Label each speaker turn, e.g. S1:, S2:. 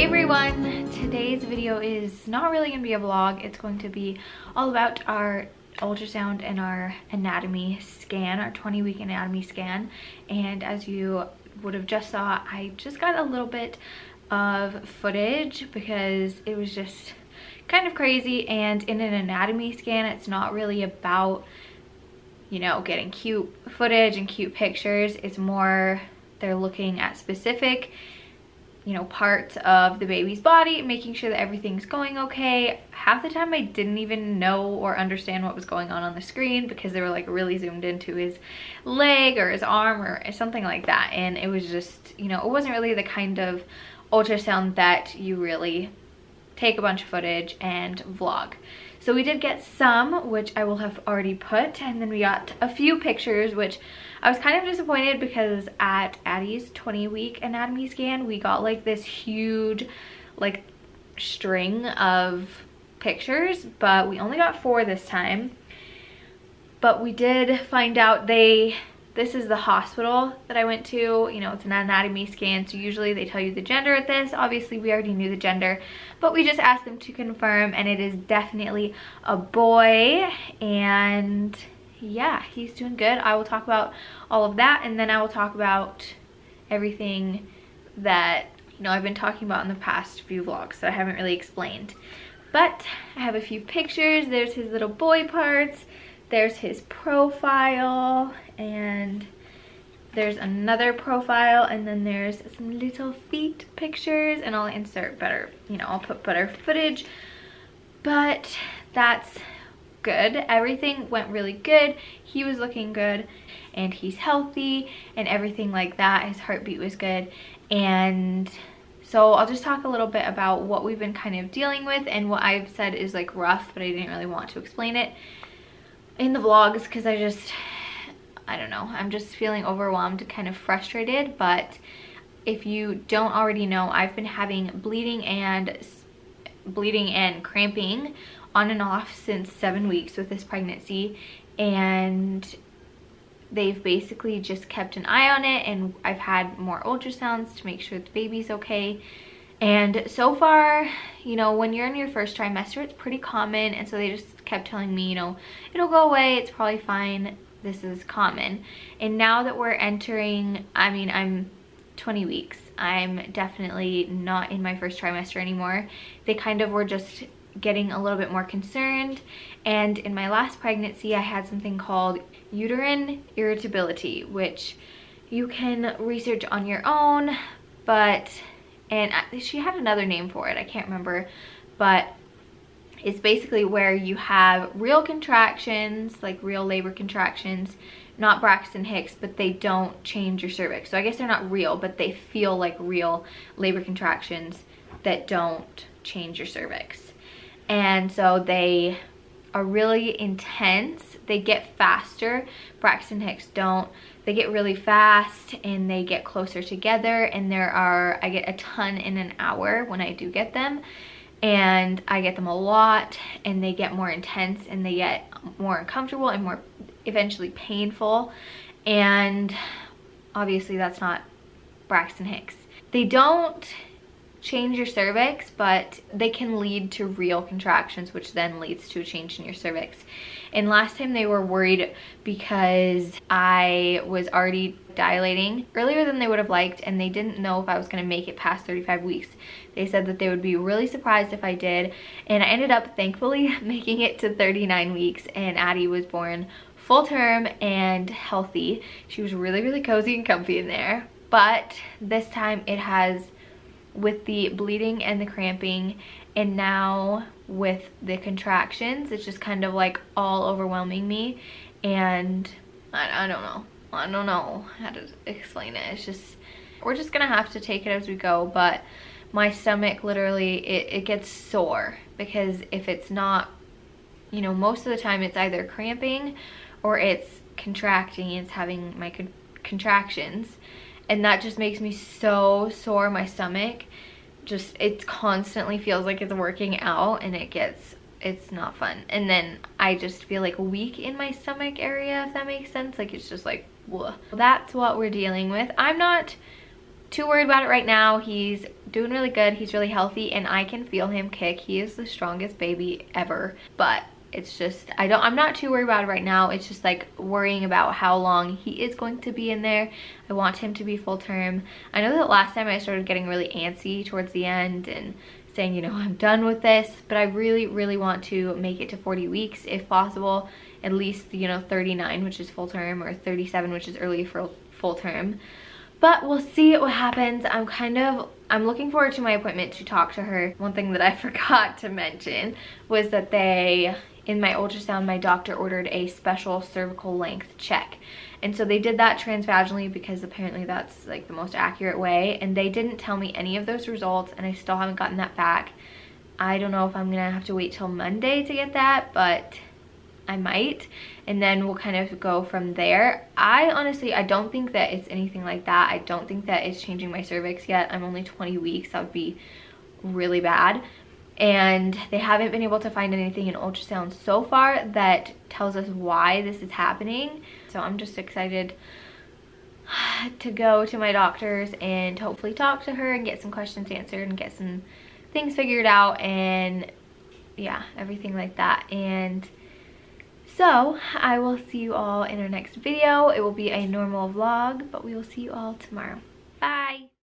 S1: Hey everyone! Today's video is not really going to be a vlog. It's going to be all about our ultrasound and our anatomy scan, our 20-week anatomy scan. And as you would have just saw, I just got a little bit of footage because it was just kind of crazy. And in an anatomy scan, it's not really about, you know, getting cute footage and cute pictures. It's more they're looking at specific, you know, parts of the baby's body, making sure that everything's going okay. Half the time I didn't even know or understand what was going on the screen because they were like really zoomed into his leg or his arm or something like that. And it was just, you know, it wasn't really the kind of ultrasound that you really take a bunch of footage and vlog. So we did get some, which I will have already put, and then we got a few pictures, which I was kind of disappointed because at Addie's 20-week anatomy scan, we got like this huge like string of pictures, but we only got 4 this time. But we did find out this is the hospital that I went to. You know, it's an anatomy scan, so usually they tell you the gender at this. Obviously, we already knew the gender, but we just asked them to confirm, and it is definitely a boy. And yeah, he's doing good. I will talk about all of that, and then I will talk about everything that, you know, I've been talking about in the past few vlogs that I haven't really explained. But I have a few pictures. There's his little boy parts. There's his profile, and there's another profile, and then there's some little feet pictures, and I'll insert better, you know, I'll put better footage. But that's good. Everything went really good. He was looking good, and he's healthy and everything like that. His heartbeat was good. And so I'll just talk a little bit about what we've been kind of dealing with, and what I've said is like rough, but I didn't really want to explain it in the vlogs because I don't know, I'm just feeling overwhelmed and kind of frustrated. But if you don't already know, I've been having bleeding and cramping on and off since 7 weeks with this pregnancy, and they've basically just kept an eye on it, and I've had more ultrasounds to make sure the baby's okay. And so far, you know, when you're in your first trimester, it's pretty common, and so they just kept telling me, you know, it'll go away, it's probably fine, this is common. And now that we're entering, I mean, I'm 20 weeks, I'm definitely not in my first trimester anymore. They kind of were just getting a little bit more concerned. And in my last pregnancy, I had something called uterine irritability, which you can research on your own, but she had another name for it, I can't remember, but it's basically where you have real contractions, like real labor contractions, not Braxton Hicks, but they don't change your cervix. So I guess they're not real, but they feel like real labor contractions that don't change your cervix. And so they are really intense. They get faster. Braxton Hicks don't. They get really fast, and they get closer together, and I get a ton in an hour when I do get them, and I get them a lot, and they get more intense, and they get more uncomfortable and more eventually painful. And obviously that's not Braxton Hicks. They don't change your cervix, but they can lead to real contractions, which then leads to a change in your cervix. And last time they were worried because I was already dilating earlier than they would have liked, and they didn't know if I was going to make it past 35 weeks. They said that they would be really surprised if I did, and I ended up thankfully making it to 39 weeks, and Addie was born full term and healthy. She was really, really cozy and comfy in there. But this time it has, with the bleeding and the cramping, and now with the contractions, it's just kind of like all overwhelming me. And I don't know how to explain it. It's just, we're just gonna have to take it as we go. But my stomach literally, it gets sore, because if it's not, you know, most of the time it's either cramping or it's contracting, it's having my contractions, and that just makes me so sore. My stomach just, it constantly feels like it's working out, and it's not fun. And then I just feel like weak in my stomach area, if that makes sense. Like, it's just like, whoa. That's what we're dealing with. I'm not too worried about it right now. He's doing really good. He's really healthy and I can feel him kick. He is the strongest baby ever, but it's just, I'm not too worried about it right now. It's just like worrying about how long he is going to be in there. I want him to be full term. I know that last time I started getting really antsy towards the end and saying, you know, I'm done with this, but I really, really want to make it to 40 weeks if possible, at least, you know, 39, which is full term, or 37, which is early for full term. But we'll see what happens. I'm looking forward to my appointment to talk to her. One thing that I forgot to mention was that in my ultrasound, my doctor ordered a special cervical length check. And so they did that transvaginally because apparently that's like the most accurate way. And they didn't tell me any of those results and I still haven't gotten that back. I don't know if I'm gonna have to wait till Monday to get that, but I might. And then we'll kind of go from there. I honestly don't think that it's anything like that. I don't think that it's changing my cervix yet. I'm only 20 weeks. That would be really bad. And they haven't been able to find anything in ultrasound so far that tells us why this is happening. So I'm just excited to go to my doctor's and hopefully talk to her and get some questions answered and get some things figured out and yeah, everything like that. And so I will see you all in our next video. It will be a normal vlog, but we will see you all tomorrow. Bye.